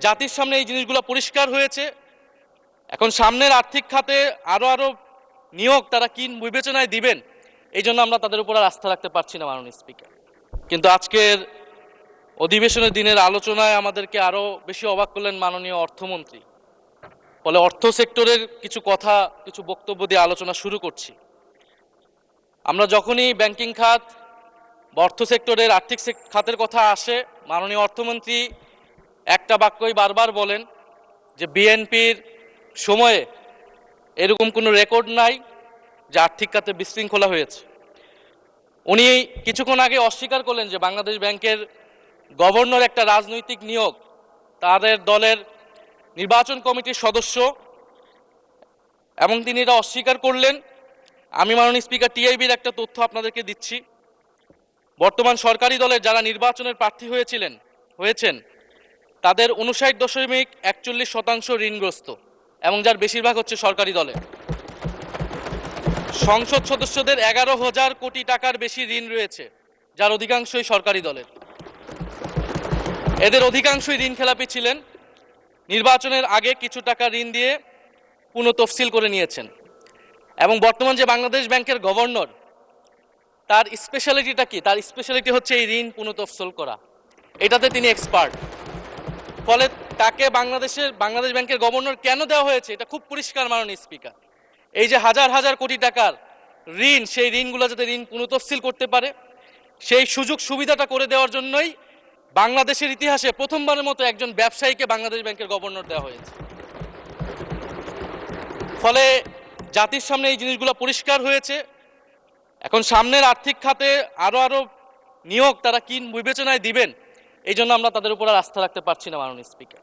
জাতির সামনে এই জিনিসগুলো পরিষ্কার হয়েছে। এখন সামনের আর্থিক খাতে আরো নিয়োগ তারা কি বিবেচনায় দিবেন, এই জন্য আমরা তাদের উপর আর আস্থা রাখতে পারছি না মাননীয় স্পিকার। কিন্তু আজকের অধিবেশনের দিনের আলোচনায় আমাদেরকে আরো বেশি অবাক করলেন মাননীয় অর্থমন্ত্রী। ফলে অর্থ সেক্টরের কিছু কথা, কিছু বক্তব্য দিয়ে আলোচনা শুরু করছি। আমরা যখনই ব্যাংকিং খাত বা অর্থ সেক্টরের আর্থিক খাতের কথা আসে, মাননীয় অর্থমন্ত্রী একটা বাক্যই বারবার বলেন যে বিএনপির সময়ে এরকম কোনো রেকর্ড নাই যে আর্থিক খাতে বিশৃঙ্খলা হয়েছে। উনি কিছুক্ষণ আগে অস্বীকার করলেন যে বাংলাদেশ ব্যাংকের গভর্নর একটা রাজনৈতিক নিয়োগ, তাদের দলের নির্বাচন কমিটির সদস্য, এবং তিনি এটা অস্বীকার করলেন। আমি মাননীয় স্পিকার টিআইবির একটা তথ্য আপনাদেরকে দিচ্ছি। বর্তমান সরকারি দলের যারা নির্বাচনের প্রার্থী হয়েছেন তাদের 59.41% ঋণগ্রস্ত, এবং যার বেশিরভাগ হচ্ছে সরকারি দলে। সংসদ সদস্যদের 11,000 কোটি টাকার বেশি ঋণ রয়েছে, যার অধিকাংশই সরকারি দলের। এদের অধিকাংশই ঋণ খেলাপি ছিলেন, নির্বাচনের আগে কিছু টাকা ঋণ দিয়ে পুনঃতফসিল করে নিয়েছেন। এবং বর্তমান যে বাংলাদেশ ব্যাংকের গভর্নর, তার স্পেশালিটিটা কি? তার স্পেশালিটি হচ্ছে এই ঋণ পুনঃতফসিল করা, এটাতে তিনি এক্সপার্ট। ফলে তাকে বাংলাদেশ ব্যাংকের গভর্নর কেন দেওয়া হয়েছে এটা খুব পরিষ্কার মাননীয় স্পিকার। এই যে হাজার হাজার কোটি টাকার ঋণ, সেই ঋণগুলো যাতে ঋণ পুনঃতফসিল করতে পারে, সেই সুযোগ সুবিধাটা করে দেওয়ার জন্যই বাংলাদেশের ইতিহাসে প্রথমবারের মতো একজন ব্যবসায়ীকে বাংলাদেশ ব্যাংকের গভর্নর দেওয়া হয়েছে। ফলে জাতির সামনে এই জিনিসগুলো পরিষ্কার হয়েছে। এখন সামনের আর্থিক খাতে আরো নিয়োগ তারা কি বিবেচনায় দিবেন, এই জন্য আমরা তাদের উপর আর আস্থা রাখতে পারছি না মাননীয় স্পিকার।